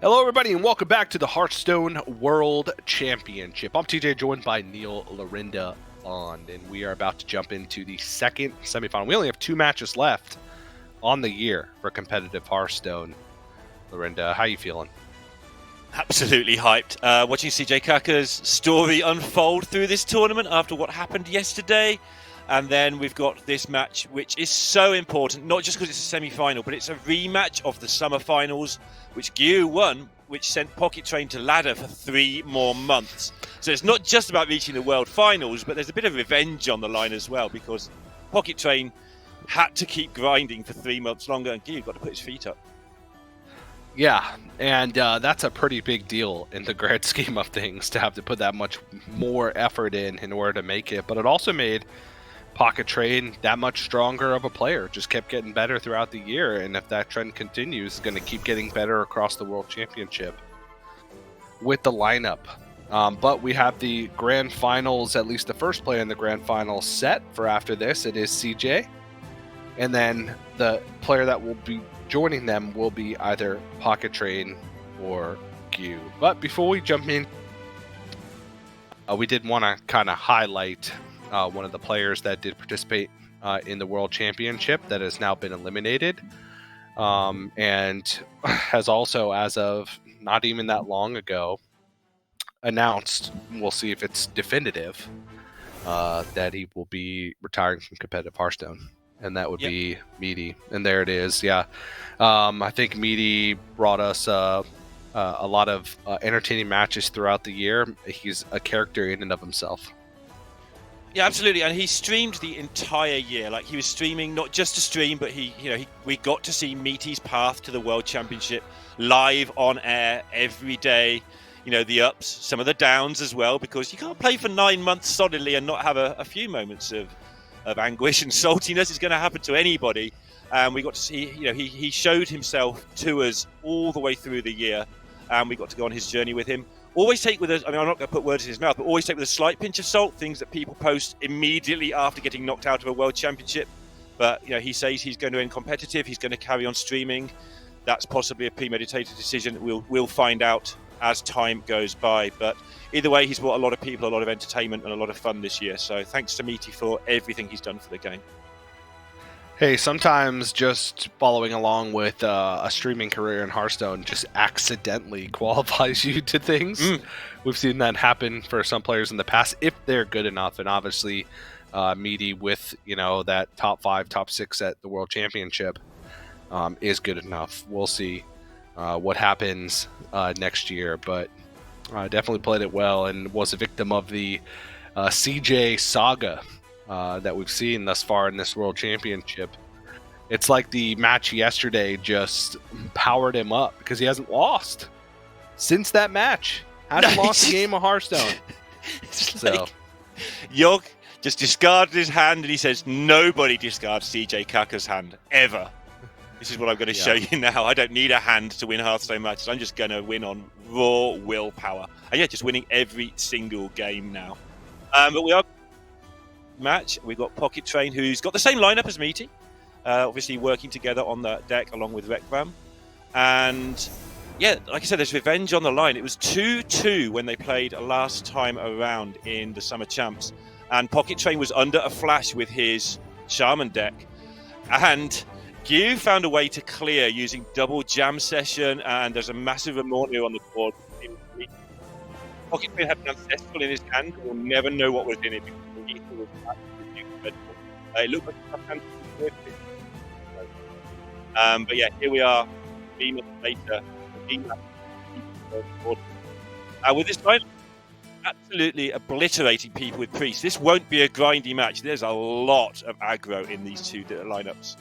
Hello, everybody, and welcome back to the Hearthstone World Championship. I'm TJ, joined by Neil Lorinda Bond, and we are about to jump into the second semifinal. We only have 2 matches left on the year for competitive Hearthstone. Lorinda, how you feeling? Absolutely hyped. Watching CJ Kaka's story unfold through this tournament after what happened yesterday. And then we've got this match, which is so important, not just because it's a semi-final, but it's a rematch of the summer finals, which Gyu won, which sent Pocket Train to ladder for 3 more months. So it's not just about reaching the world finals, but there's a bit of revenge on the line as well, because Pocket Train had to keep grinding for 3 months longer, and Gyu got to put his feet up. Yeah, and that's a pretty big deal in the grand scheme of things to have to put that much more effort in order to make it. But it also made Pocket Train that much stronger of a player. Just kept getting better throughout the year, and if that trend continues, it's going to keep getting better across the World Championship with the lineup. But we have the grand finals, at least the first play in the grand finals set for after this. It is CJ, and then the player that will be joining them will be either Pocket Train or Gyu. But before we jump in, we did want to kind of highlight one of the players that did participate in the World Championship that has now been eliminated, and has also, as of not even that long ago, announced, we'll see if it's definitive, that he will be retiring from competitive Hearthstone. And that would be Meaty. And there it is, yeah. I think Meaty brought us a lot of entertaining matches throughout the year. He's a character in and of himself. Yeah, absolutely, and he streamed the entire year. Like, he was streaming not just to stream, but we got to see Meaty's path to the World Championship live on air every day. You know, the ups, some of the downs as well, because you can't play for 9 months solidly and not have a few moments of anguish and saltiness. It's going to happen to anybody. We got to see, he showed himself to us all the way through the year, and we got to go on his journey with him. Always take with us, I'm not going to put words in his mouth, but always take with a slight pinch of salt things that people post immediately after getting knocked out of a World Championship. But, he says he's going to end competitive, he's going to carry on streaming. That's possibly a premeditated decision. We'll find out as time goes by. But either way, he's brought a lot of people, a lot of entertainment, and a lot of fun this year. So thanks to Meaty for everything he's done for the game. Hey, sometimes just following along with a streaming career in Hearthstone just accidentally qualifies you to things. We've seen that happen for some players in the past if they're good enough, and obviously Meaty with that top 5, top 6 at the World Championship is good enough. We'll see what happens next year, but definitely played it well and was a victim of the CJ saga that we've seen thus far in this World Championship. It's like the match yesterday just powered him up because he hasn't lost since that match. Hasn't lost a game of Hearthstone. Like, Yogg just discarded his hand and he says, nobody discards CJ Kaka's hand, ever. This is what I'm going to show you now. I don't need a hand to win Hearthstone matches. I'm just going to win on raw willpower. And just winning every single game now. But we are match. We've got Pocket Train, who's got the same lineup as Meaty, obviously working together on that deck along with Rekvam. And like I said, there's revenge on the line. It was 2-2 when they played last time around in the Summer Champs, and Pocket Train was under a flash with his Shaman deck, and Gyu found a way to clear using double Jam Session, and there's a massive Amornu on the board. Pocket Train had an Ancestral in his hand. We'll never know what was in it. It looked like a hand. But here we are, minutes later. With this line, absolutely obliterating people with Priest. This won't be a grindy match. There's a lot of aggro in these two lineups.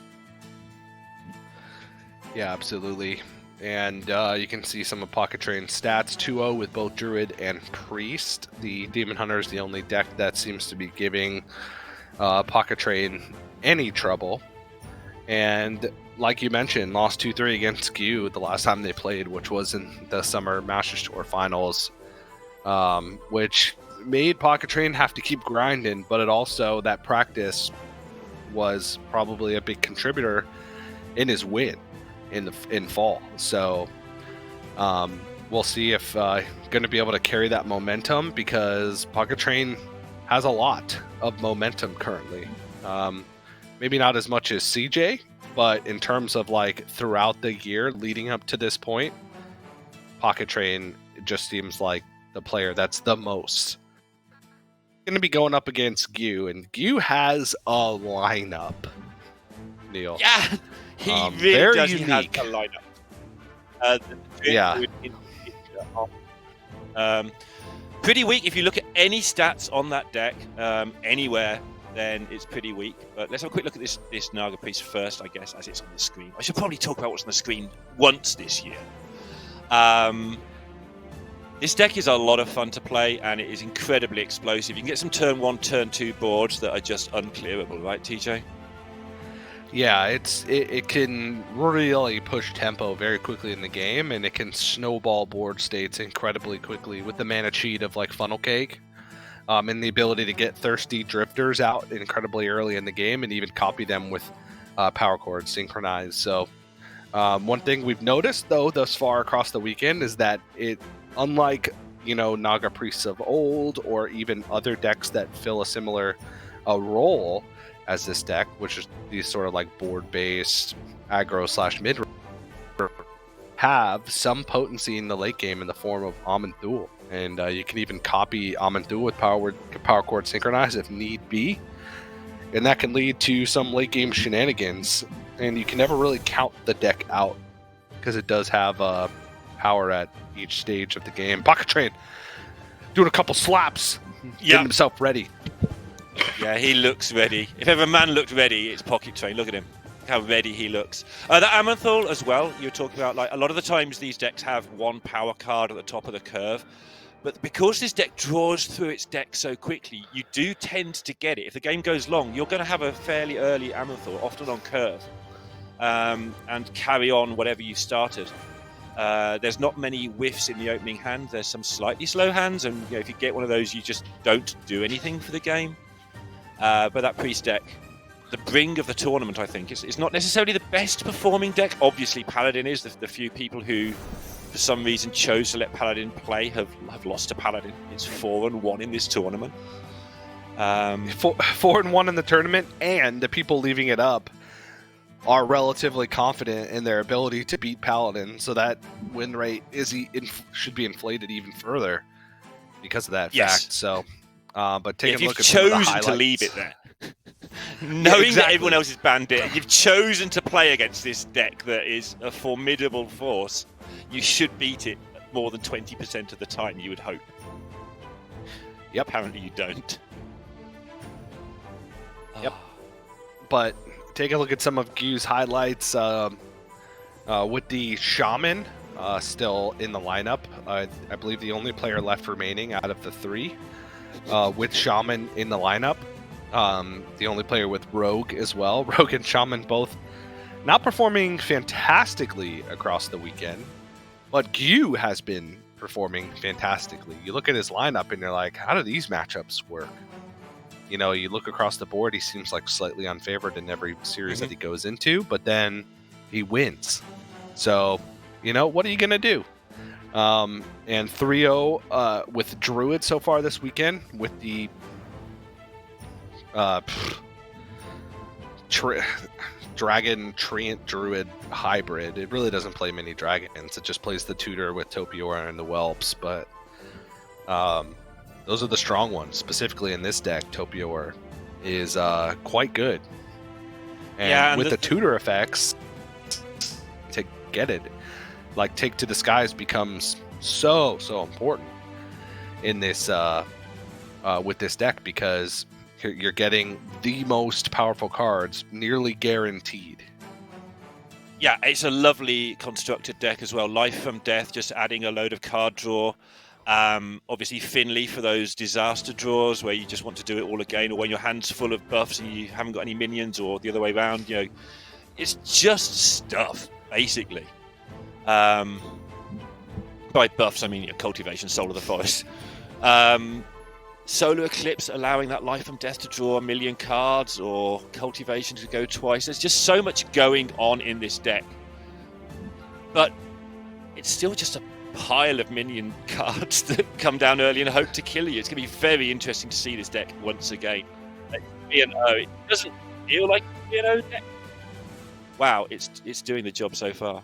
Yeah, absolutely. And you can see some of Pocket Train's stats, 2-0 with both Druid and Priest. The Demon Hunter is the only deck that seems to be giving Pocket Train any trouble. And like you mentioned, lost 2-3 against Gyu the last time they played, which was in the Summer Masters Tour Finals, which made Pocket Train have to keep grinding, but it also, that practice was probably a big contributor in his win in fall. So We'll see if going to be able to carry that momentum, because Pocket Train has a lot of momentum currently. Maybe not as much as CJ, but in terms of like throughout the year leading up to this point, Pocket Train just seems like the player that's the most going to be going up against Gyu, and Gyu has a lineup. Neil, Yeah, he really very does. unique. He has a lineup. Yeah. Pretty weak. If you look at any stats on that deck anywhere, then it's pretty weak. But let's have a quick look at this Naga piece first, I guess, as it's on the screen. I should probably talk about what's on the screen once this year. This deck is a lot of fun to play, and it is incredibly explosive. You can get some turn 1, turn 2 boards that are just unclearable, right, TJ? Yeah, it can really push tempo very quickly in the game, and it can snowball board states incredibly quickly with the mana cheat of like Funnel Cake, and the ability to get thirsty drifters out incredibly early in the game and even copy them with power chords synchronized. So one thing we've noticed though thus far across the weekend is that it, unlike Naga Priests of old or even other decks that fill a similar role as this deck, which is these sort of like board-based aggro/mid, have some potency in the late game in the form of Almond Thule, and you can even copy Almond Thule with power chord synchronize if need be, and that can lead to some late game shenanigans. And you can never really count the deck out because it does have power at each stage of the game. Pocket Train doing a couple slaps, getting himself ready. Yeah, he looks ready. If ever a man looked ready, it's Pocket Train. Look at him. Look how ready he looks. The Amanthal as well, you were talking about, like, a lot of the times these decks have one power card at the top of the curve. But because this deck draws through its deck so quickly, you do tend to get it. If the game goes long, you're going to have a fairly early Amanthal, often on curve, and carry on whatever you started. There's not many whiffs in the opening hand. There's some slightly slow hands, and if you get one of those, you just don't do anything for the game. But that Priest deck, the bring of the tournament, I think, it's not necessarily the best performing deck. Obviously, Paladin is. The few people who, for some reason, chose to let Paladin play have lost to Paladin. It's 4-1 in this tournament. 4-1 in the tournament, and the people leaving it up are relatively confident in their ability to beat Paladin, so that win rate should be inflated even further because of that fact. So, but take a look at some of the highlights. If you've chosen to leave it there, knowing that everyone else is banned it, you've chosen to play against this deck that is a formidable force, you should beat it more than 20% of the time, you would hope. Yep. Apparently you don't. Yep. But take a look at some of Gyu's highlights with the Shaman still in the lineup. I believe the only player left remaining out of the three with Shaman in the lineup. The only player with Rogue as well. Rogue and Shaman both not performing fantastically across the weekend, but Gyu has been performing fantastically. You look at his lineup and you're like, how do these matchups work? You look across the board, he seems like slightly unfavored in every series that he goes into, but then he wins. So, what are you going to do? And 3-0 with Druid so far this weekend with the Dragon Treant Druid hybrid. It really doesn't play many dragons. It just plays the Tutor with Topiora and the Whelps, but those are the strong ones. Specifically in this deck, Topiora is quite good. And with the Tutor effects, to get it, like Take to the Skies becomes so important in this with this deck, because you're getting the most powerful cards nearly guaranteed. Yeah, it's a lovely constructed deck as well. Life from Death, just adding a load of card draw. Obviously Finley for those disaster draws where you just want to do it all again, or when your hand's full of buffs and you haven't got any minions, or the other way around. It's just stuff, basically. By buffs, I mean Cultivation, Soul of the Forest. Solar Eclipse allowing that Life from Death to draw 1 million cards, or Cultivation to go twice. There's just so much going on in this deck. But it's still just a pile of minion cards that come down early and hope to kill you. It's going to be very interesting to see this deck once again. B&O, it doesn't feel like a B&O deck. Wow, it's doing the job so far.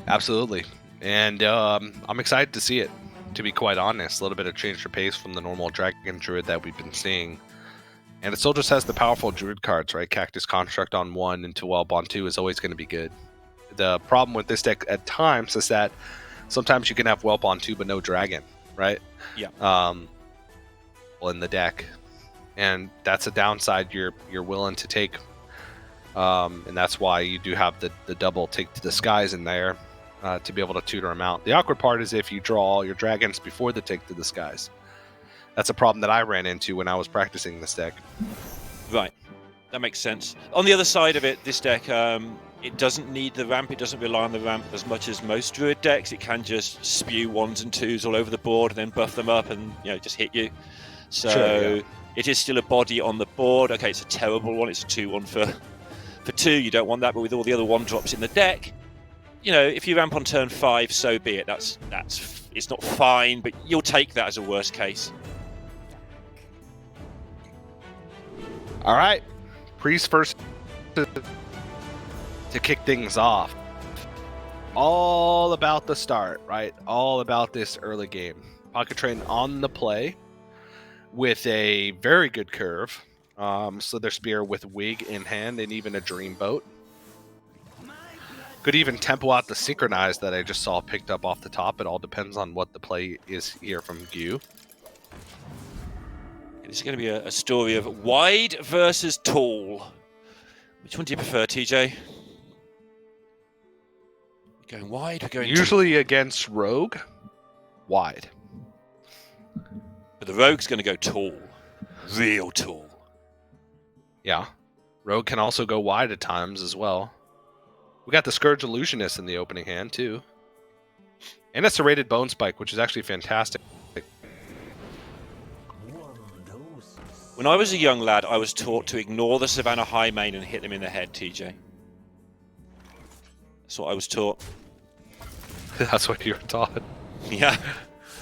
Absolutely. And I'm excited to see it, to be quite honest. A little bit of change of pace from the normal Dragon Druid that we've been seeing. And it still just has the powerful Druid cards, right? Cactus Construct on 1 and Tuwelb on 2 is always going to be good. The problem with this deck at times is that sometimes you can have Whelp on 2 but no Dragon, right? Yeah. In the deck. And that's a downside you're willing to take. And that's why you do have the double Take to the Skies in there to be able to tutor them out. The awkward part is if you draw all your dragons before the Take to the Skies. That's a problem that I ran into when I was practicing this deck. Right. That makes sense. On the other side of it, this deck, it doesn't need the ramp. It doesn't rely on the ramp as much as most Druid decks. It can just spew 1s and 2s all over the board and then buff them up and just hit you. So sure, yeah. It is still a body on the board. Okay, it's a terrible one. It's a 2-1 for 2. You don't want that, but with all the other 1-drops in the deck, if you ramp on turn 5, so be it. That's it's not fine, but you'll take that as a worst case. All right, Priest first to kick things off. All about the start, right? All about this early game. Pocket Train on the play with a very good curve. Slither Spear with Wig in hand and even a Dreamboat. Could even tempo out the Synchronize that I just saw picked up off the top. It all depends on what the play is here from Gu. It's going to be a story of wide versus tall. Which one do you prefer, TJ? We're going wide, we're going usually tall. Against Rogue, wide. But the Rogue's going to go tall. Real tall. Yeah. Rogue can also go wide at times as well. We got the Scourge Illusionist in the opening hand, too. And a Serrated Bone Spike, which is actually fantastic. When I was a young lad, I was taught to ignore the Savannah High Main and hit them in the head, TJ. That's what I was taught. That's what you were taught? Yeah,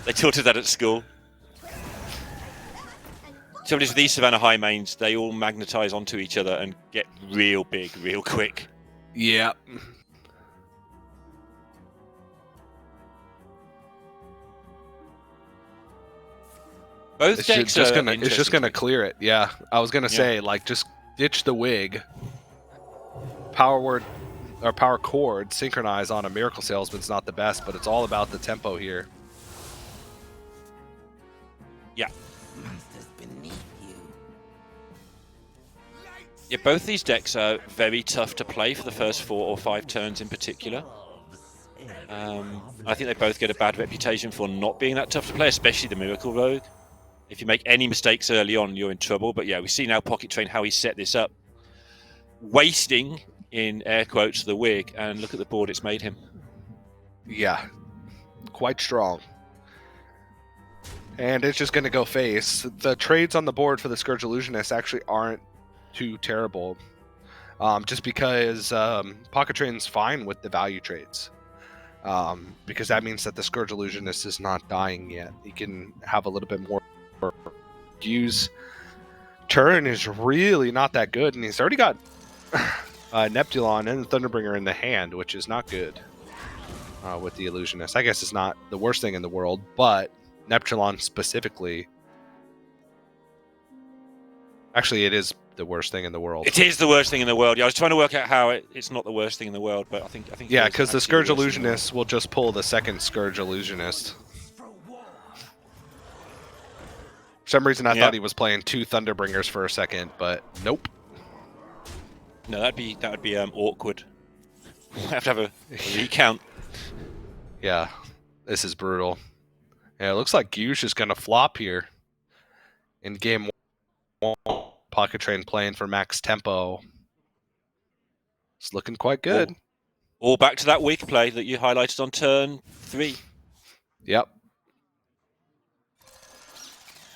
they taught us that at school. So with these Savannah High Mains, they all magnetize onto each other and get real big, real quick. Yeah. Both decks it's just gonna clear it. Yeah, I was gonna say just ditch the Wig, Power Chord, Synchronize on a Miracle Salesman's not the best, but it's all about the tempo here. Yeah. Yeah, both these decks are very tough to play for the first 4 or 5 turns in particular. I think they both get a bad reputation for not being that tough to play, especially the Miracle Rogue. If you make any mistakes early on, you're in trouble. But yeah, we see now Pocket Train how he set this up. Wasting, in air quotes, the Wig, and look at the board it's made him. Yeah, quite strong. And it's just going to go face. The trades on the board for the Scourge Illusionist actually aren't too terrible. Just because Pocket Train's fine with the value trades. Because that means that the Scourge Illusionist is not dying yet. He can have a little bit more use. Turn is really not that good, and he's already got Neptulon and Thunderbringer in the hand, which is not good with the Illusionist. I guess it's not the worst thing in the world, but Neptulon specifically, actually it is the worst thing in the world. It is the worst thing in the world. Yeah, I was trying to work out how it's not the worst thing in the world, but I think yeah, because the Scourge Illusionist will just pull the second Scourge Illusionist. For some reason, I thought he was playing 2 Thunderbringers for a second, but nope. No, that would be awkward. We'll have to have a recount. Yeah, this is brutal. Yeah, it looks like Gush is going to flop here in game 1. Pocket Train playing for max tempo. It's looking quite good. All back to that Wig play that you highlighted on turn 3. Yep.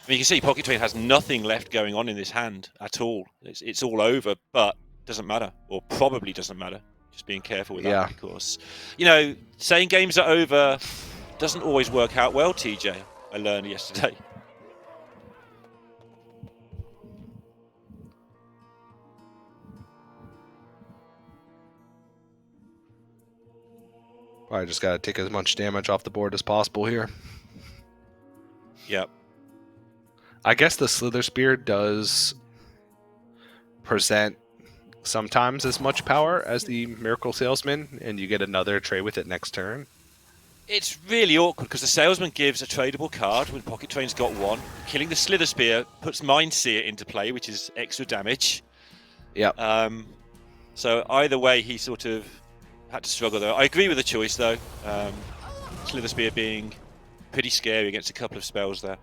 I mean, you can see Pocket Train has nothing left going on in this hand at all. It's all over, but doesn't matter, or probably doesn't matter. Just being careful with that, of course. Saying games are over doesn't always work out well, TJ. I learned yesterday. I just got to take as much damage off the board as possible here. Yep. I guess the Slither Spear does present sometimes as much power as the Miracle Salesman, and you get another trade with it next turn. It's really awkward because the Salesman gives a tradable card when Pocket Train's got one. Killing the Slither Spear puts Mind Seer into play, which is extra damage. Yep. So either way, he sort of had to struggle though. I agree with the choice though. Slither Spear being pretty scary against a couple of spells there.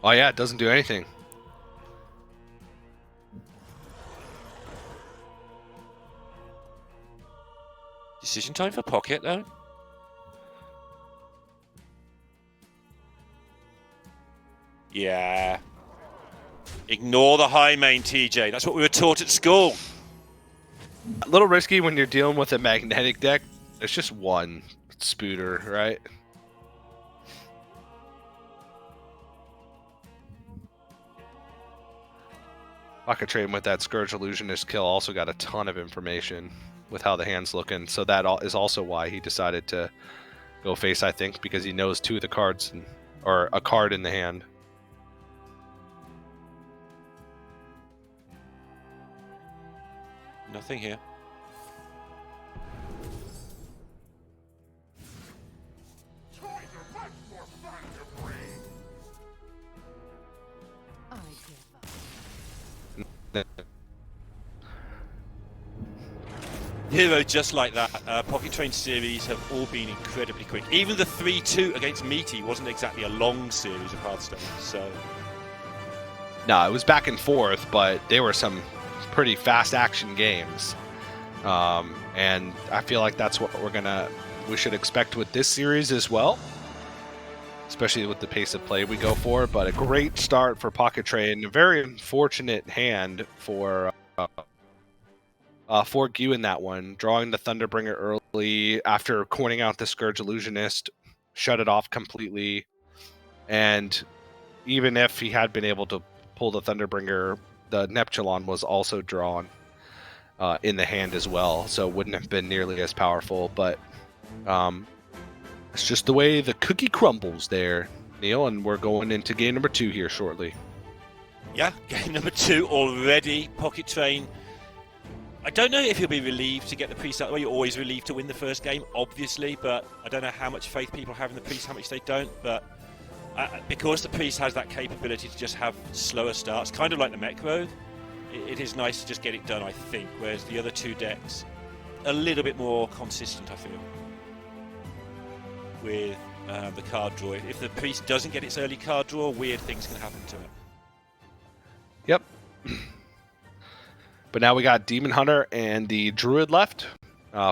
Oh yeah, it doesn't do anything. Decision time for Pocket though. Yeah. Ignore the high main, TJ. That's what we were taught at school. A little risky when you're dealing with a magnetic deck. It's just one Spooter, right? Pocket Train with that Scourge Illusionist kill also got a ton of information with how the hand's looking. So that is also why he decided to go face, I think, because he knows two of the cards, or a card in the hand. Nothing here. Hero, just like that. Pocket Train series have all been incredibly quick. Even the 3-2 against Meaty wasn't exactly a long series of Hearthstone. So, no, it was back and forth, but they were some pretty fast action games. And I feel like that's what we should expect with this series as well, especially with the pace of play we go for. But a great start for Pocket Train, a very unfortunate hand for Gyu in that one, drawing the Thunderbringer early after coining out the Scourge Illusionist, shut it off completely. And even if he had been able to pull the Thunderbringer, the Neptulon was also drawn in the hand as well, so it wouldn't have been nearly as powerful. But it's just the way the cookie crumbles there, Neil, and we're going into game number 2 here shortly. Yeah, game number 2 already. Pocket Train. I don't know if he'll be relieved to get the priest out of the way. You're always relieved to win the first game, obviously, but I don't know how much faith people have in the priest, how much they don't. But because the priest has that capability to just have slower starts, kind of like the Mech Rogue, it is nice to just get it done, I think. Whereas the other two decks, a little bit more consistent, I feel, with the card draw. If the priest doesn't get its early card draw, weird things can happen to it. Yep. But now we got Demon Hunter and the Druid left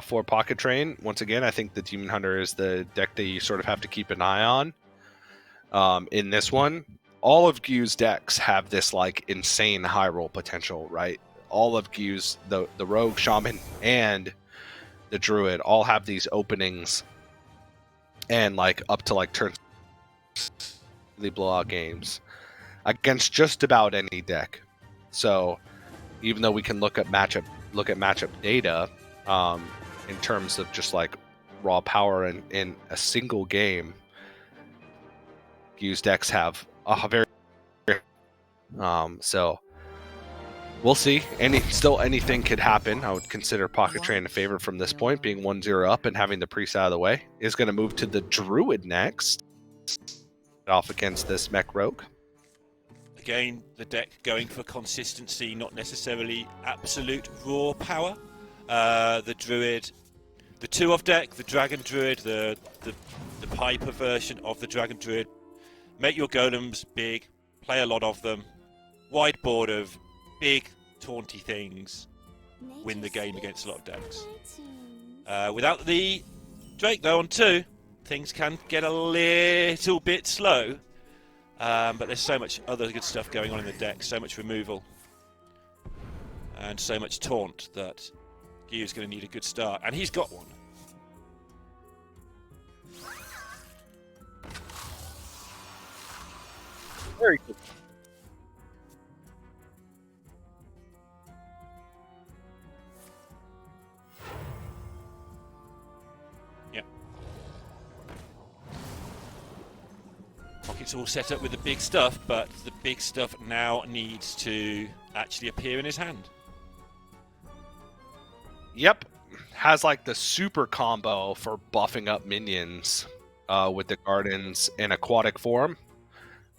for Pocket Train. Once again, I think the Demon Hunter is the deck that you sort of have to keep an eye on. In this one, all of Gyu's decks have this like insane high roll potential, right? All of Gyu's, the Rogue, Shaman, and the Druid all have these openings and like up to like turn they blow out games against just about any deck. So even though we can look at matchup data in terms of just like raw power in a single game, Gyu's decks have a very so we'll see. Anything could happen. I would consider Pocket Train a favorite from this point, being 1-0 up and having the priest out of the way. Is going to move to the Druid next, off against this Mech Rogue. Again, the deck going for consistency, not necessarily absolute raw power. The Druid, the 2-off deck, the Dragon Druid, the Piper version of the Dragon Druid. Make your golems big, play a lot of them, wide board of big, taunty things, win the game against a lot of decks. Without the Drake, though, on 2, things can get a little bit slow. But there's so much other good stuff going on in the deck, so much removal, and so much taunt that Gyu's going to need a good start, and he's got one. Very good. Yep. Pocket's all set up with the big stuff, but the big stuff now needs to actually appear in his hand. Yep. Has like the super combo for buffing up minions with the gardens in aquatic form,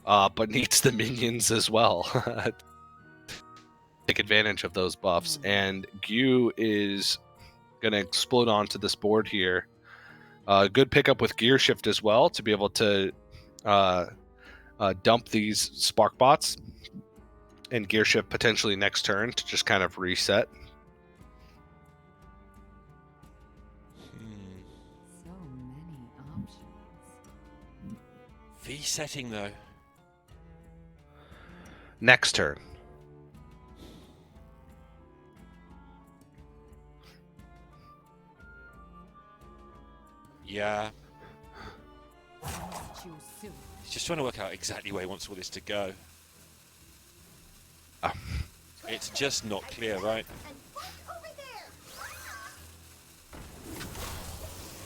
but needs the minions as well. Take advantage of those buffs. And Gyu is going to explode onto this board here. Good pickup with Gear Shift as well to be able to dump these Spark Bots and Gear Shift potentially next turn to just kind of reset. So many options. V-setting, though. Next turn. Yeah. Choose soon. He's just trying to work out exactly where he wants all this to go. Oh. It's just not clear, right?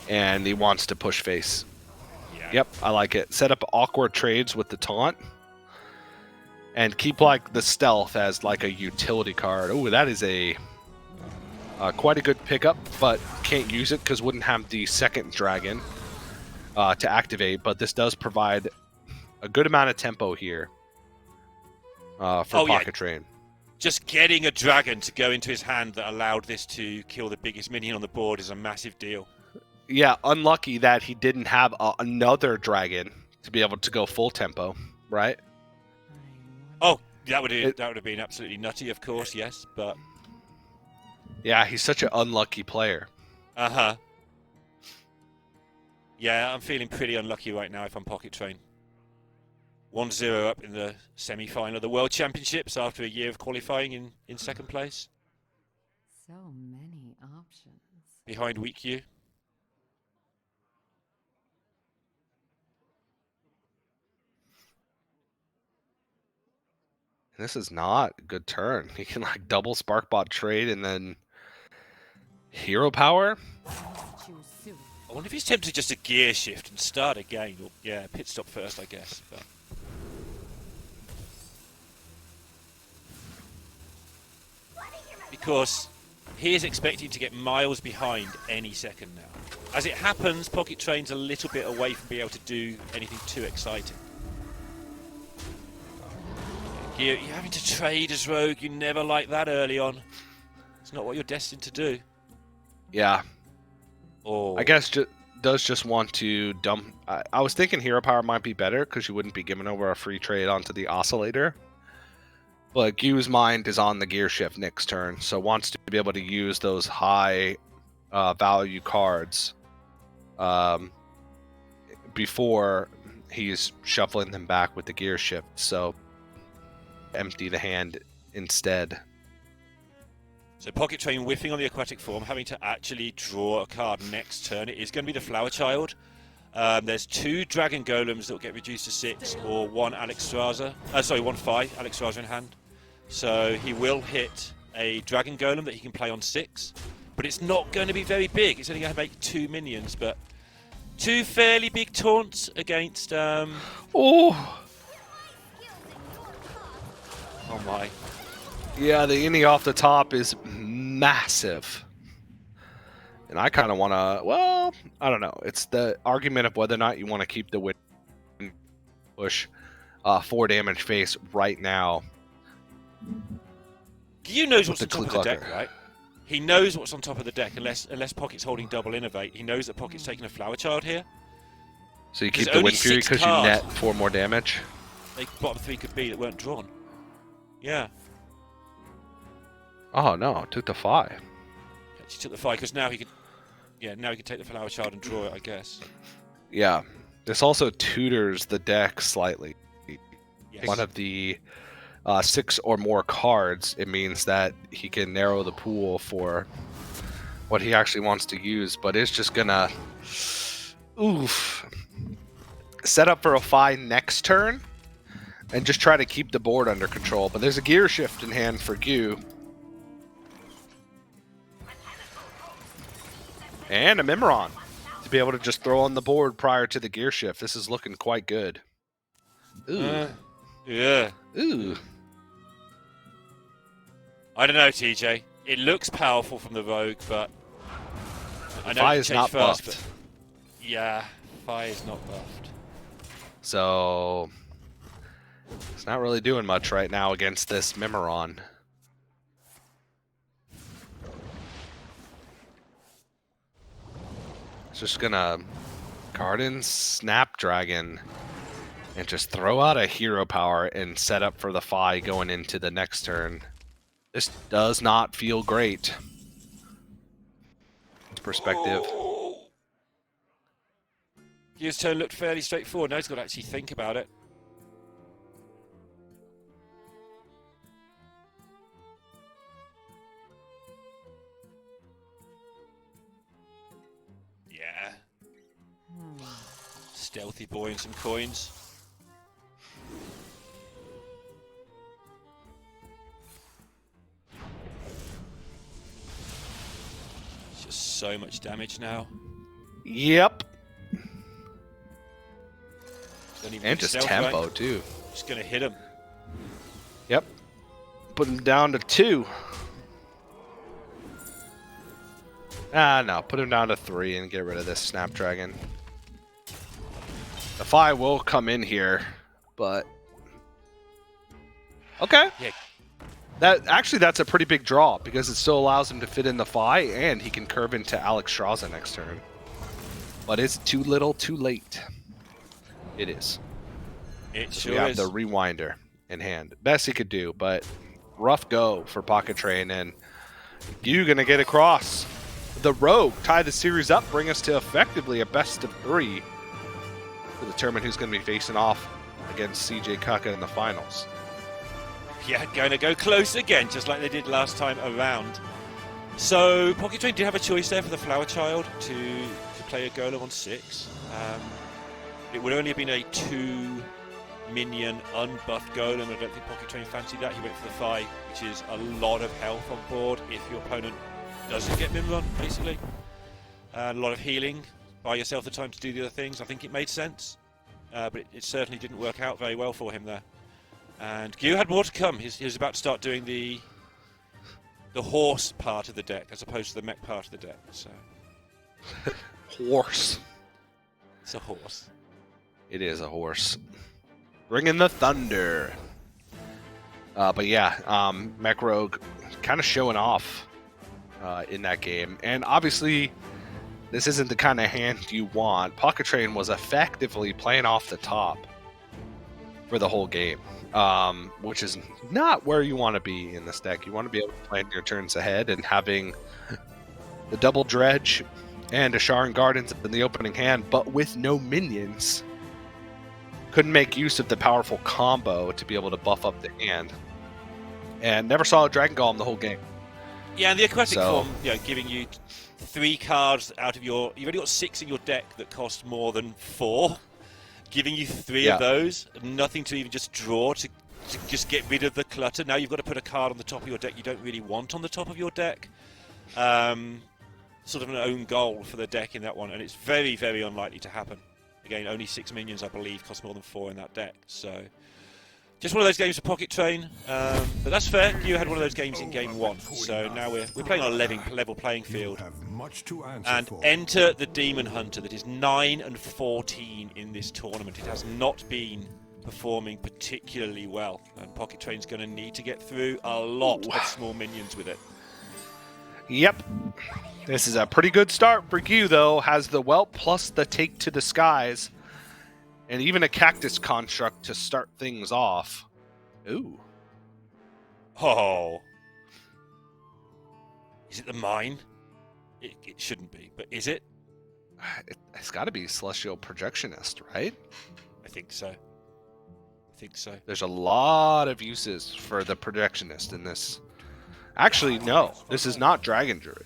And he wants to push face. Yeah. Yep, I like it. Set up awkward trades with the taunt. And keep like the stealth as like a utility card. Oh, that is a quite a good pickup, but can't use it because wouldn't have the second dragon to activate. But this does provide a good amount of tempo here for Pocket Train. Just getting a dragon to go into his hand that allowed this to kill the biggest minion on the board is a massive deal. Yeah, unlucky that he didn't have another dragon to be able to go full tempo, right? Oh, that would have been absolutely nutty, of course, yes, but yeah, he's such an unlucky player. Uh-huh. Yeah, I'm feeling pretty unlucky right now if I'm Pocket Train. 1-0 up in the semi-final of the World Championships after a year of qualifying in second place. So many options. Behind Weak U. This is not a good turn. He can like double Sparkbot trade and then hero power. Choose soon. I wonder if he's tempted just to gear shift and start again. Or, yeah, pit stop first, I guess. But because he is expecting to get miles behind any second now. As it happens, Pocket Train's a little bit away from being able to do anything too exciting. You're having to trade as Rogue. You never like that early on. It's not what you're destined to do. Yeah. Oh. I guess does just want to dump. I was thinking hero power might be better because you wouldn't be giving over a free trade onto the oscillator. But Gyu's mind is on the gear shift next turn, so wants to be able to use those high value cards before he's shuffling them back with the gear shift. So empty the hand instead. So Pocket Train whiffing on the aquatic form, having to actually draw a card next turn. It is going to be the Flower Child. There's 2 Dragon Golems that will get reduced to 6, or 1 Alexstrasza. One 5 Alexstrasza in hand. So he will hit a Dragon Golem that he can play on 6, but it's not going to be very big. It's only going to make 2 minions, but 2 fairly big taunts against. Oh my! Yeah, the innie off the top is massive, and I kind of want to. Well, I don't know. It's the argument of whether or not you want to keep the win push 4 damage face right now. Gyu knows what's on top of the deck, right? He knows what's on top of the deck, unless Pocket's holding double innovate. He knows that Pocket's taking a Flower Child here. So you keep the Wind Fury because you net 4 more damage? They bottom 3 could be that weren't drawn. Yeah. Oh no, took the 5. He took the 5 because now he can. Yeah, now he can take the Flower Child and draw it, I guess. Yeah. This also tutors the deck slightly. Yes. One of the 6 or more cards, it means that he can narrow the pool for what he actually wants to use, but it's just gonna set up for a fine next turn and just try to keep the board under control. But there's a gear shift in hand for Gu. And a Mimiron to be able to just throw on the board prior to the gear shift. This is looking quite good. Ooh. Yeah. Ooh. I don't know, TJ. It looks powerful from the Rogue, but I know Fi it is can not change fast, buffed. but yeah, Fi is not buffed. So it's not really doing much right now against this Mimiron. It's just gonna Garden Snapdragon and just throw out a hero power and set up for the Fi going into the next turn. This does not feel great. Perspective. His turn looked fairly straightforward. Now he's got to actually think about it. Yeah. Stealthy boy and some coins. It's just so much damage now. Yep. Don't even And need just stealth, tempo, right? too. Just gonna hit him. Yep. Put him down to 2. No. Put him down to 3 and get rid of this Snapdragon. The Fi will come in here, but... Okay. Yeah. That's a pretty big draw, because it still allows him to fit in the Fi, and he can curve into Alex Straza next turn. But it's too little, too late. It is. It So sure we have is. the Rewinder in hand. Best he could do, but rough go for Pocket Train, and you gonna get across. The Rogue tie the series up, bring us to effectively a best of 3 to determine who's gonna be facing off against CJ Kaka in the finals. Yeah, going to go close again, just like they did last time around. So, Pocket Train did have a choice there for the Flower Child to play a Golem on 6. It would only have been a 2-minion unbuffed Golem. I don't think Pocket Train fancied that. He went for the 5, which is a lot of health on board if your opponent doesn't get Mimron, basically. And a lot of healing. Buy yourself the time to do the other things. I think it made sense. But it certainly didn't work out very well for him there. And Gu had more to come. He was about to start doing the horse part of the deck as opposed to the mech part of the deck. So Horse. it's a horse. It is a horse. Bringing the thunder. But yeah, Mech Rogue kind of showing off in that game. And obviously, this isn't the kind of hand you want. Pocket Train was effectively playing off the top for the whole game, which is not where you want to be in this deck. You want to be able to plan your turns ahead, and having the double Dredge and a Sharon Gardens in the opening hand, but with no minions. Couldn't make use of the powerful combo to be able to buff up the hand. And never saw a Dragon Golem the whole game. Yeah, and the aquatic So- form, giving you 3 cards out of your... You've only got 6 in your deck that cost more than 4. Giving you 3 Yeah. of those, nothing to even just draw to just get rid of the clutter. Now you've got to put a card on the top of your deck you don't really want on the top of your deck. Sort of an own goal for the deck in that one, and it's very, very unlikely to happen. Again, only 6 minions, I believe, cost more than 4 in that deck. So, just one of those games for Pocket Train. But that's fair. You had one of those games in game 1. So now we're playing on a level playing field. And enter the Demon Hunter that is 9-14 in this tournament. It has not been performing particularly well. And Pocket Train's going to need to get through a lot of small minions with it. Yep. This is a pretty good start for Gu, though. Has the Whelp plus the Take to the Skies. And even a Cactus Construct to start things off. Ooh. Oh. Is it the mine? It shouldn't be, but is it? It's got to be Celestial Projectionist, right? I think so. I think so. There's a lot of uses for the Projectionist in this. Actually, no. This is not Dragon Druid.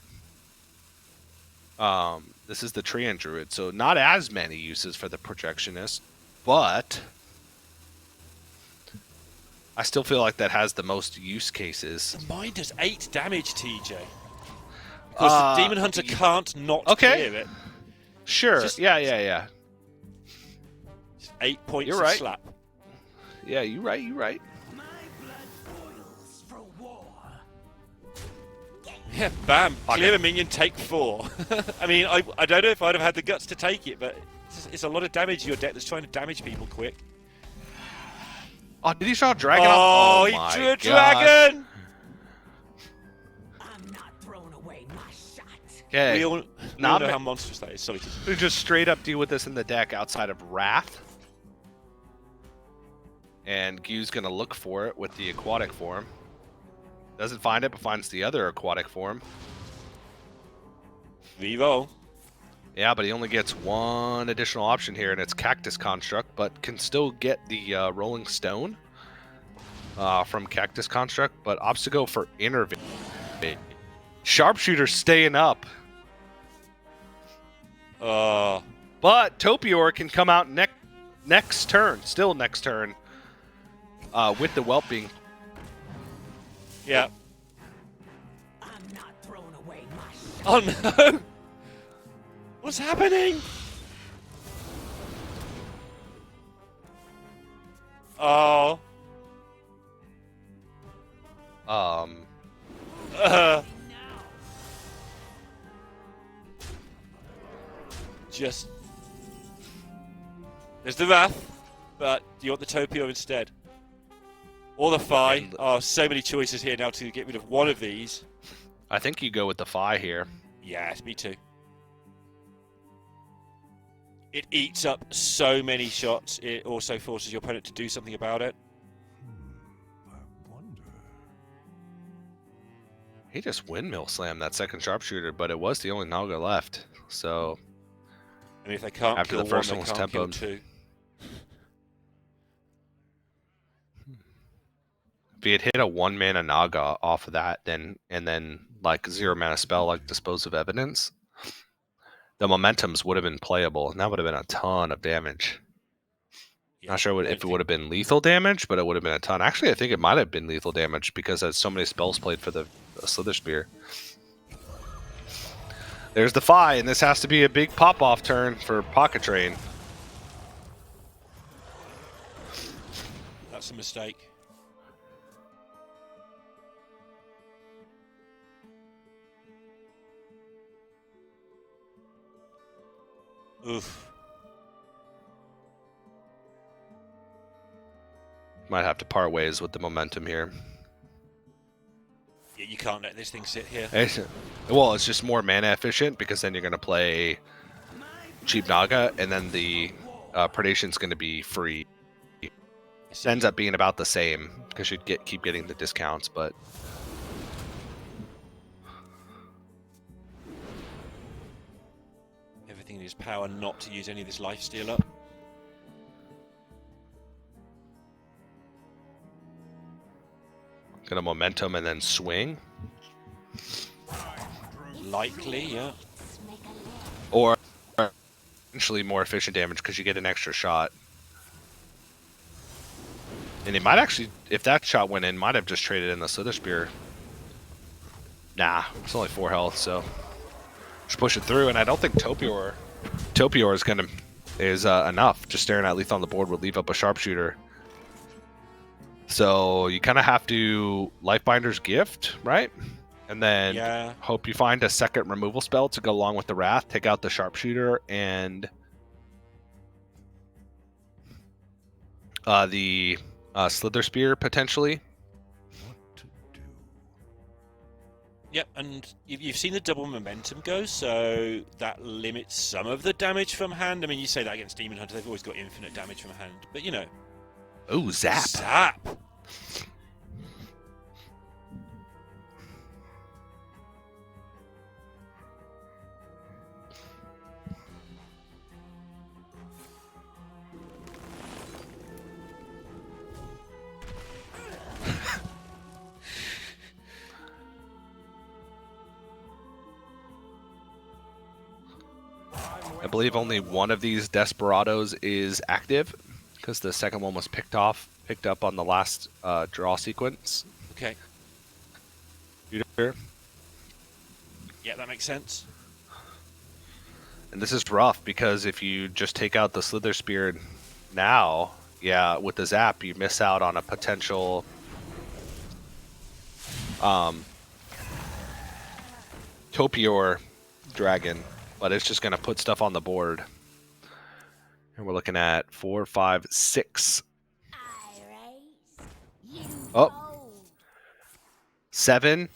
This is the Treant Druid, so not as many uses for the Projectionist, but I still feel like that has the most use cases. Mine does 8 damage, TJ. Because the Demon Hunter can't not clear it. Sure. Just- Yeah. Just 8 points You're of right. slap. Yeah, you right. Yeah, bam. Clear a minion, take 4. I mean, I don't know if I'd have had the guts to take it, but it's a lot of damage to your deck that's trying to damage people quick. Oh, did he draw a dragon? Oh, My he drew a God. dragon! I'm not throwing away my shot. Okay. We all know how monstrous that is. Sorry. We just straight up deal with this in the deck outside of Wrath. And Gu's going to look for it with the aquatic form. Doesn't find it, but finds the other aquatic form. Reroll. Yeah, but he only gets one additional option here, and it's Cactus Construct, but can still get the Rolling Stone from Cactus Construct, but opts to go for Innervate. Sharpshooter staying up. But Topior can come out next turn, still next turn, with the Whelping. Yeah. I'm not throwing away my shot. Oh no! What's happening? Oh. Just. There's the Wrath, but do you want the Topior instead? Or the Phi? Oh, so many choices here now to get rid of one of these. I think you go with the Phi here. Yes, me too. It eats up so many shots, it also forces your opponent to do something about it. He just windmill slammed that second sharpshooter, but it was the only Naga left. So And if they can't after kill the first one, one they was can't kill tempoed. 2. If he had hit a 1-mana Naga off of that, and then like 0-mana spell like Dispose of Evidence, the Momentums would have been playable, and that would have been a ton of damage. Yeah, Not sure if it would have been lethal damage, but it would have been a ton. Actually, I think it might have been lethal damage because there's so many spells played for the Slither Spear. There's the Phi, and this has to be a big pop-off turn for Pocket Train. That's a mistake. Oof. Might have to part ways with the momentum here. Yeah, you can't let this thing sit here. Well, it's just more mana efficient because then you're going to play cheap Naga, and then the Predation's going to be free. It ends up being about the same because you'd keep getting the discounts, but Everything in his power not to use any of this lifesteal up. gonna momentum and then swing, Likely, yeah. or potentially more efficient damage because you get an extra shot. And it might actually, if that shot went in, might have just traded in the Slither Spear. Nah, it's only 4 health, so just push it through. And I don't think Topior is enough. Just staring at lethal on the board would leave up a sharpshooter. So you kind of have to Lifebinder's Gift, right? And then hope you find a second removal spell to go along with the Wrath. Take out the sharpshooter and the Slither Spear potentially. Yep, and you've seen the double momentum go, so that limits some of the damage from hand. I mean, you say that against Demon Hunter, they've always got infinite damage from hand, but you know. Ooh, zap. Zap! I believe only one of these Desperados is active, because the second one was picked up on the last draw sequence. Okay. Yeah, that makes sense. And this is rough, because if you just take out the Slither Spear now, yeah, with the zap, you miss out on a potential Topior dragon, but it's just going to put stuff on the board. And we're looking at 4, 5, 6. Oh. 7,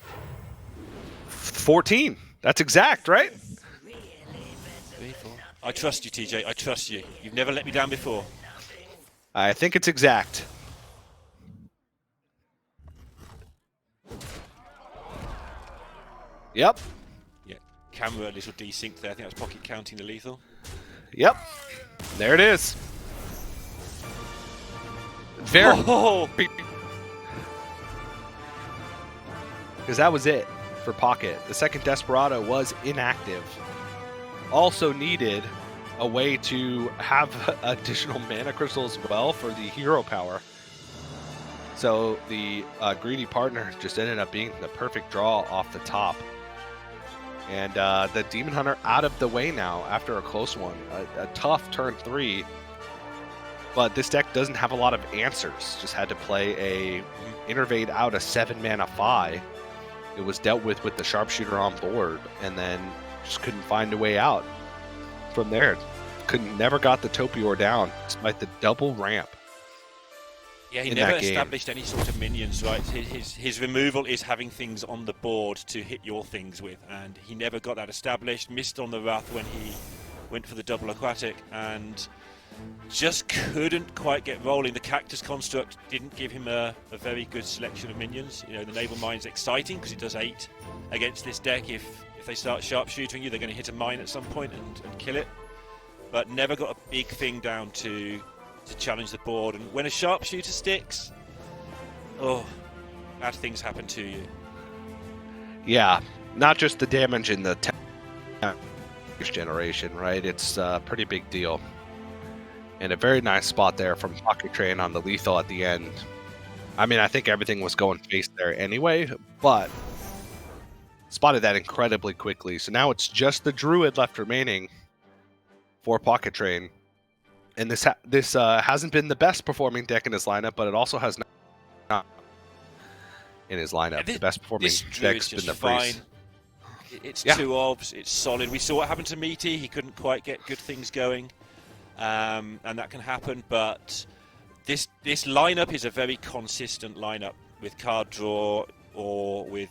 14. That's exact, right? 3, 4. I trust you, TJ. I trust you. You've never let me down before. I think it's exact. Yep. Yeah. Camera a little desynced there. I think that's pocket counting the lethal. Yep. There it is. Very. Oh! Because that was it for Pocket. The second Desperado was inactive. Also needed a way to have additional mana crystals as well for the hero power. So the greedy partner just ended up being the perfect draw off the top. And the Demon Hunter out of the way now after a close one. A tough turn 3. But this deck doesn't have a lot of answers. Just had to play a Innervate out a 7-mana Fi. It was dealt with the Sharpshooter on board, and then just couldn't find a way out from there. Never got the Topior down, despite the double ramp. Yeah, he never established any sort of minions, right? His removal is having things on the board to hit your things with, and he never got that established. Missed on the Wrath when he went for the double aquatic, and just couldn't quite get rolling. The Cactus construct didn't give him a very good selection of minions. You know, the Naval Mine's exciting because it does 8 against this deck. If they start sharpshooting you, they're going to hit a mine at some point and kill it. But never got a big thing down to challenge the board. And when a sharpshooter sticks, oh, bad things happen to you. Yeah, not just the damage in the generation, right? It's a pretty big deal. And a very nice spot there from Pocket Train on the lethal at the end. I mean, I think everything was going face there anyway, but spotted that incredibly quickly. So now it's just the Druid left remaining for Pocket Train. And this hasn't been the best performing deck in his lineup, but it also has not in his lineup. The best performing deck's been the Freeze. It's 2 orbs, it's solid. We saw what happened to Meaty. He couldn't quite get good things going. And that can happen, but this lineup is a very consistent lineup with card draw or with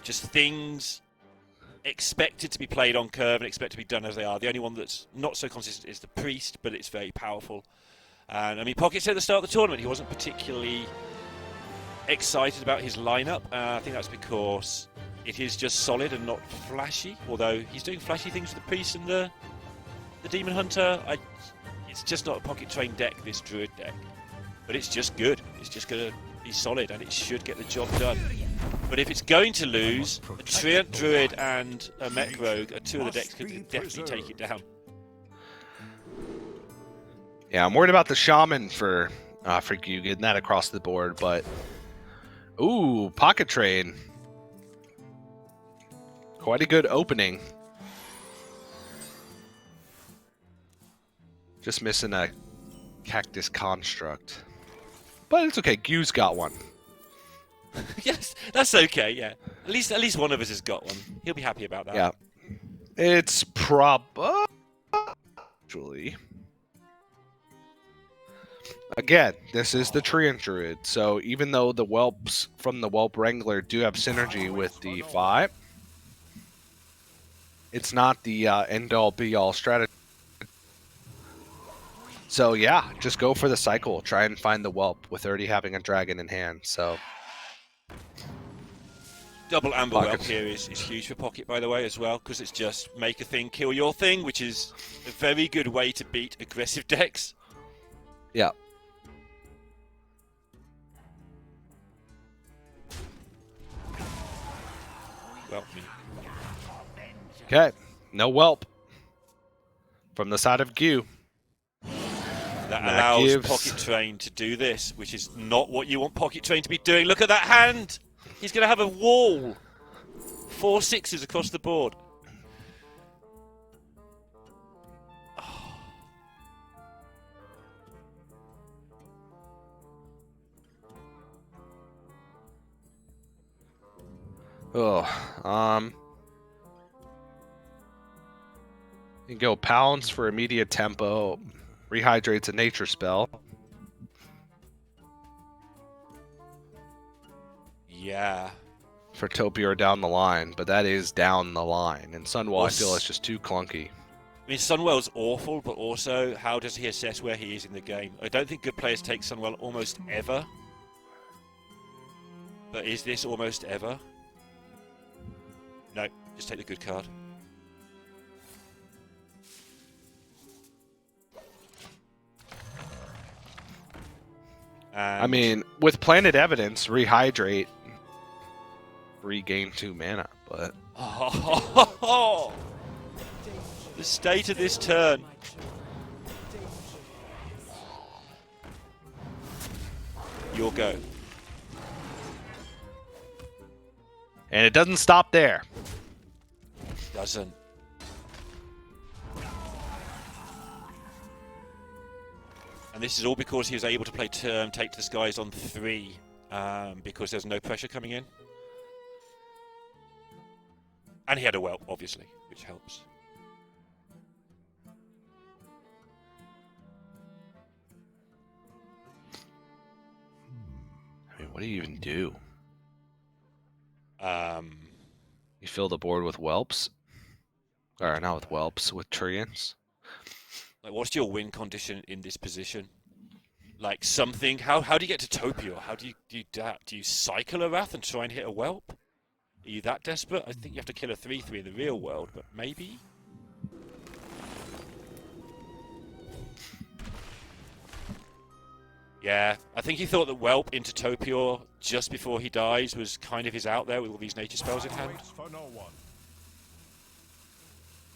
just things expected to be played on curve and expected to be done as they are. The only one that's not so consistent is the Priest, but it's very powerful. And I mean, Pocket said at the start of the tournament he wasn't particularly excited about his lineup. I think that's because it is just solid and not flashy, although he's doing flashy things with the Priest and the Demon Hunter. It's just not a Pocket Train deck, this Druid deck. But it's just good. It's just going to be solid, and it should get the job done. But if it's going to lose, a Treant Druid and a Mech Rogue are 2 of the decks that could definitely take it down. Yeah, I'm worried about the Shaman for you getting that across the board, but... Ooh, Pocket Train. Quite a good opening. Just missing a Cactus Construct. But it's okay, Gu's got one. Yes, that's okay, yeah. At least one of us has got one. He'll be happy about that. Yeah. It's actually... Again, this is the Treant Druid, so even though the Whelps from the Whelp Wrangler do have synergy with the 5, it's not the end-all be-all strategy. So yeah, just go for the cycle. Try and find the Whelp with already having a dragon in hand. So double Amber Whelp here is huge for Pocket, by the way, as well, because it's just make a thing, kill your thing, which is a very good way to beat aggressive decks. Yeah. Whelp me. Okay, no Whelp. from the side of Gu. That That allows gives- Pocket Train to do this, which is not what you want Pocket Train to be doing. Look at that hand! He's going to have a wall. 4 6s across the board. Oh, you can go Pounce for immediate tempo. Rehydrate's a nature spell. Yeah. For Topiary down the line, but that is down the line. And Sunwell, I feel it's just too clunky. I mean, Sunwell's awful, but also, how does he assess where he is in the game? I don't think good players take Sunwell almost ever. But is this almost ever? No, just take the good card. And I mean, with Planet Evidence, Rehydrate, regain 2 mana, but... Oh, the state of this turn. Your go. And it doesn't stop there. Doesn't. And this is all because he was able to play Take to the Skies on 3, because there's no pressure coming in. And he had a whelp, obviously, which helps. I mean, what do you even do? You You fill the board with whelps? Or not with whelps, with treants? Like, what's your win condition in this position? Like something. How do you get to Topio? How do you cycle a Wrath and try and hit a whelp? Are you that desperate? I think you have to kill a 3/3 in the real world, but maybe. Yeah, I think he thought that whelp into Topio just before he dies was kind of his out there with all these nature spells in hand.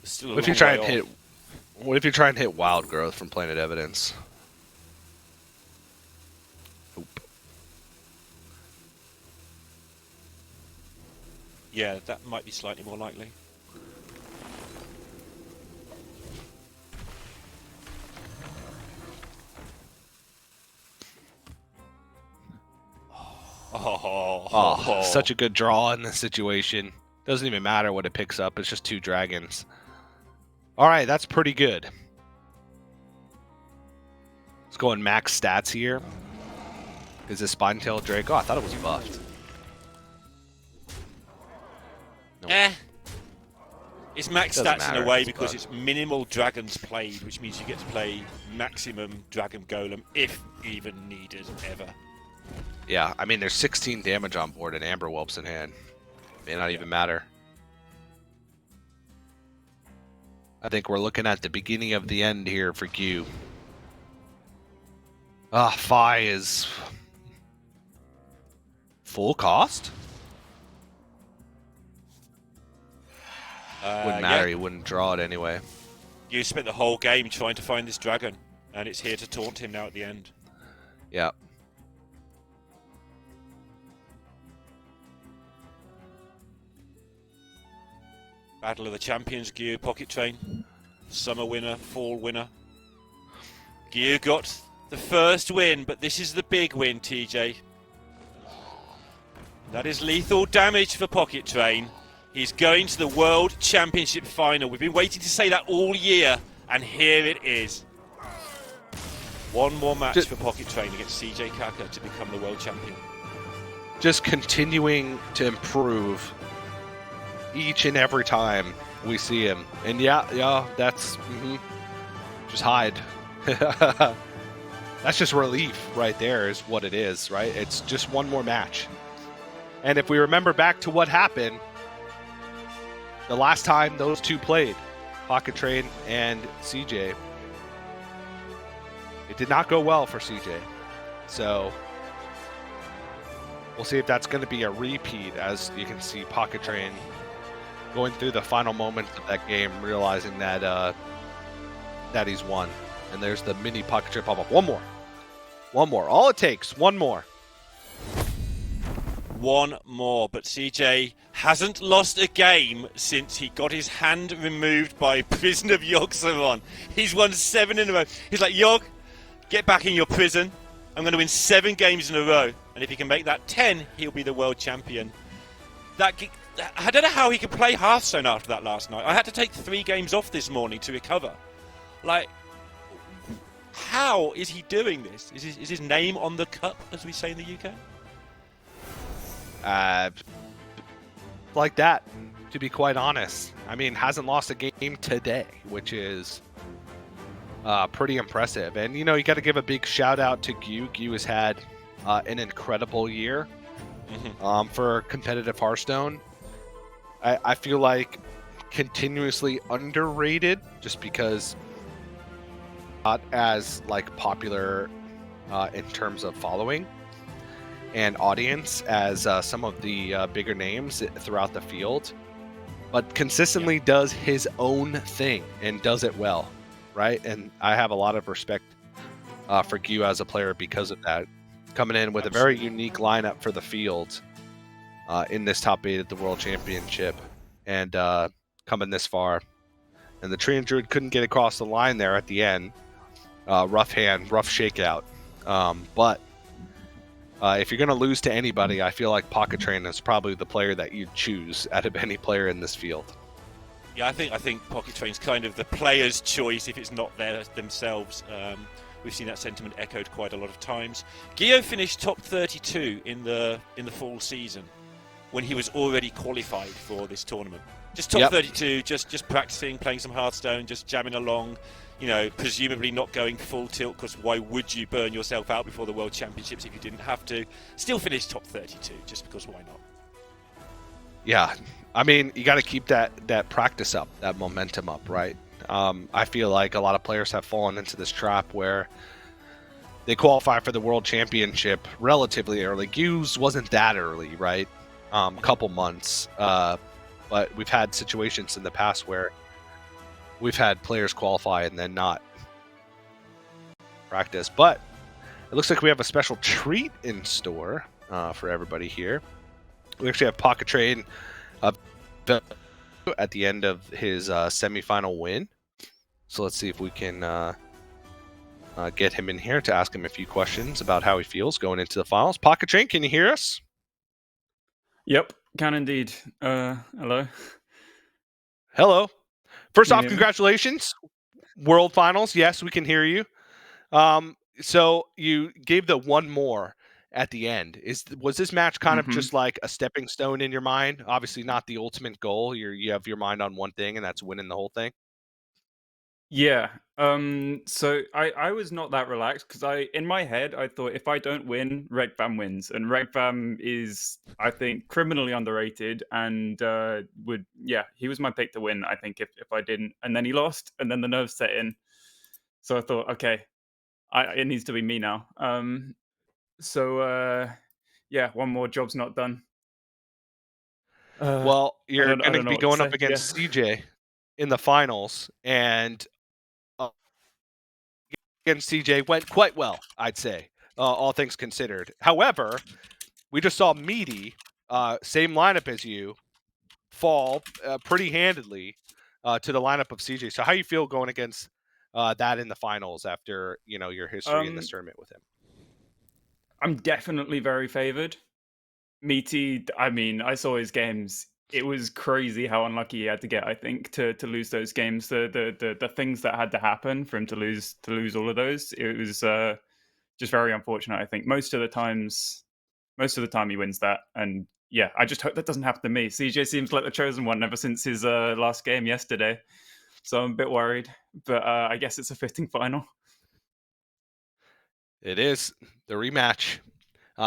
Still a What if you long try way and off. hit? What if you try and hit Wild Growth from Planet Evidence? Oop. Yeah, that might be slightly more likely. Oh, such a good draw in this situation. Doesn't even matter what it picks up. It's just 2 dragons. All right, that's pretty good. Let's go in max stats here. Is this Spine-tailed Drake? Oh, I thought it was buffed. Nope. It's max Doesn't stats in matter a way if it's because bugged. it's minimal dragons played, which means you get to play maximum dragon golem if even needed ever. Yeah, I mean, there's 16 damage on board and Amber Whelps in hand. May not even matter. I think we're looking at the beginning of the end here for Q. Fi is full cost? Wouldn't matter, Yeah. he wouldn't draw it anyway. You spent the whole game trying to find this dragon, and it's here to taunt him now at the end. Yeah. Battle of the Champions, Gear Pocket Train. Summer winner, fall winner. Gear got the first win, but this is the big win, TJ. That is lethal damage for Pocket Train. He's going to the World Championship final. We've been waiting to say that all year, and here it is. One more match for Pocket Train against CJ Kaka to become the world champion. Just continuing to improve each and every time we see him. And yeah, that's... Just hide. That's just relief right there is what it is, right? It's just one more match. And if we remember back to what happened the last time those two played, Pocket Train and CJ, it did not go well for CJ. So we'll see if that's going to be a repeat. As you can see, Pocket Train going through the final moments of that game, realizing that that he's won. And there's the mini pocket trade pop-up. One more. All it takes, one more. One more, but CJ hasn't lost a game since he got his hand removed by Prison of Yogg-Saron. He's won 7 in a row. He's like, Yogg, get back in your prison. I'm going to win 7 games in a row. And if he can make that 10, he'll be the world champion. I don't know how he could play Hearthstone after that last night. I had to take 3 games off this morning to recover. Like, how is he doing this? Is his name on the cup, as we say in the UK? Like that, to be quite honest. I mean, hasn't lost a game today, which is pretty impressive. And, you know, you got to give a big shout out to Gyu. Gyu has had an incredible year for competitive Hearthstone. I feel like continuously underrated just because not as like popular in terms of following and audience as some of the bigger names throughout the field, but consistently does his own thing and does it well, right? And I have a lot of respect for Gyu as a player because of that. Coming in with a very unique lineup for the field in this top 8 at the World Championship and coming this far. And the Treant Druid couldn't get across the line there at the end. Rough hand, rough shakeout. But if you're going to lose to anybody, I feel like Pocket Train is probably the player that you'd choose out of any player in this field. Yeah, I think Pocket Train's kind of the player's choice if it's not there themselves. We've seen that sentiment echoed quite a lot of times. Gio finished top 32 in the fall season when he was already qualified for this tournament. Just top 32, just practicing, playing some Hearthstone, just jamming along. You know, presumably not going full tilt, because why would you burn yourself out before the World Championships if you didn't have to? Still finished top 32, just because why not? Yeah, I mean, you got to keep that practice up, that momentum up, right? I feel like a lot of players have fallen into this trap where they qualify for the World Championship relatively early. Gyu's wasn't that early, right? Couple months. But we've had situations in the past where we've had players qualify and then not practice. But it looks like we have a special treat in store for everybody here. We actually have Pocket Train at the end of his semifinal win. So let's see if we can get him in here to ask him a few questions about how he feels going into the finals. Pocket Train, can you hear us? Yep, can indeed. Hello. Hello. First Can you off, hear me? congratulations. World Finals. Yes, we can hear you. So you gave the one more at the end. Was this match kind of just like a stepping stone in your mind? Obviously not the ultimate goal. You have your mind on one thing, and that's winning the whole thing. Yeah. So I was not that relaxed because in my head I thought if I don't win, Rekvam wins, and Rekvam is, I think, criminally underrated and he was my pick to win. I think if I didn't, and then he lost, and then the nerves set in. So I thought, okay, it needs to be me now. One more job's not done. Well, you're going to be going up say. against CJ in the finals, and against CJ went quite well, I'd say, all things considered. However, we just saw Meaty, same lineup as you, fall pretty handedly to the lineup of CJ. So how you feel going against that in the finals after, you know, your history in this tournament with him? I'm definitely very favored. Meaty, I mean, I saw his games. It was crazy how unlucky he had to get, I think, to lose those games. The things that had to happen for him to lose all of those. It was just very unfortunate, I think. Most of the time he wins that. And yeah, I just hope that doesn't happen to me. CJ seems like the chosen one ever since his last game yesterday. So I'm a bit worried, but I guess it's a fitting final. It is the rematch.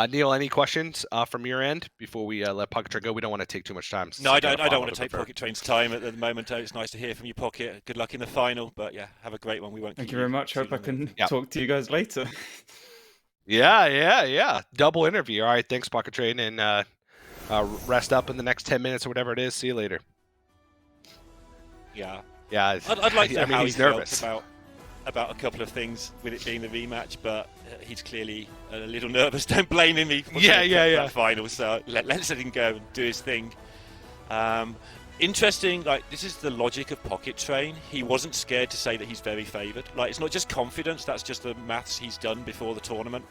Neil, any questions from your end before we let Pocket Train go? We don't want to take too much time. No, I don't want to take Pocket Train's time at the moment. It's nice to hear from you, Pocket. Good luck in the final. But yeah, have a great one. We won't. Thank you very much. Hope I can talk to you guys later. Yeah. Double interview. All right, thanks, Pocket Train, and rest up in the next 10 minutes or whatever it is. See you later. Yeah. Yeah. I'd like to know how he's he felt nervous about about a couple of things with it being the rematch, but he's clearly a little nervous. Don't blame him. He that final, so let's let him go and do his thing. Interesting, like, this is the logic of Pocket Train. He wasn't scared to say that he's very favoured. Like, it's not just confidence, that's just the maths he's done before the tournament.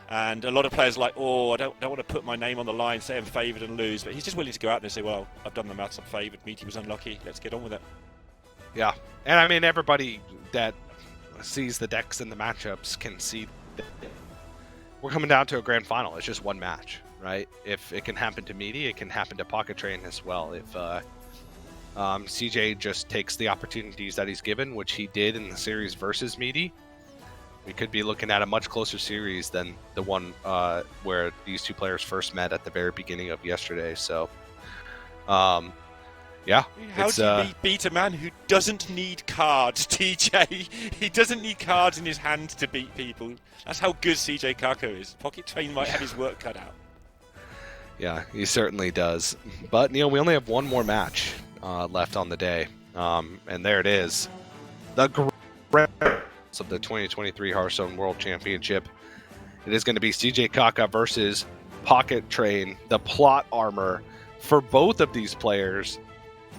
And a lot of players are like, oh, I don't want to put my name on the line, say I'm favoured and lose. But he's just willing to go out there and say, well, I've done the maths, I'm favoured. Meaty was unlucky, let's get on with it. Yeah, and I mean, everybody that sees the decks and the matchups can see that we're coming down to a grand final. It's just one match, right? If it can happen to Meaty, it can happen to Pocket Train as well. If CJ just takes the opportunities that he's given, which he did in the series versus Meaty, we could be looking at a much closer series than the one where these two players first met at the very beginning of yesterday. So, yeah. How do you beat a man who doesn't need cards, TJ? He doesn't need cards in his hand to beat people. That's how good CJ Kako is. Pocket Train might have his work cut out. Yeah, he certainly does. But, Neil, we only have one more match left on the day. And there it is. The grand of the 2023 Hearthstone World Championship. It is going to be CJ Kaka versus Pocket Train. The plot armor for both of these players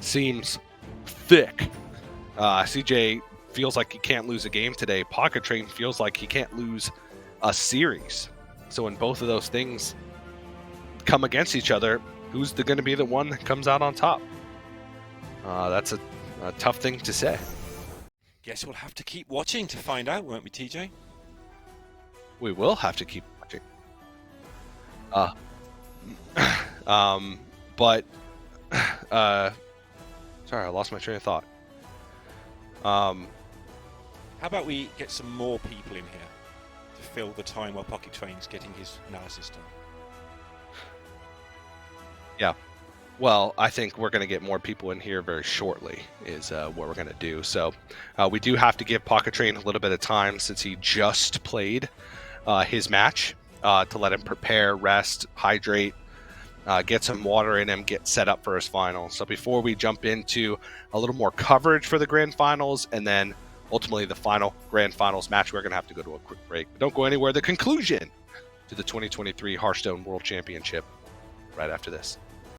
seems thick. CJ feels like he can't lose a game today. Pocket Train feels like he can't lose a series. So when both of those things come against each other, who's going to be the one that comes out on top? That's a tough thing to say. Guess we'll have to keep watching to find out, won't we, TJ? We will have to keep watching. But sorry, I lost my train of thought. How about we get some more people in here to fill the time while Pocket Train's getting his analysis done? Yeah. Well, I think we're going to get more people in here very shortly is what we're going to do. So we do have to give Pocket Train a little bit of time since he just played his match to let him prepare, rest, hydrate, get some water in him, get set up for his final. So before we jump into a little more coverage for the grand finals and then ultimately the final grand finals match, we're going to have to go to a quick break. But don't go anywhere. The conclusion to the 2023 Hearthstone World Championship right after this.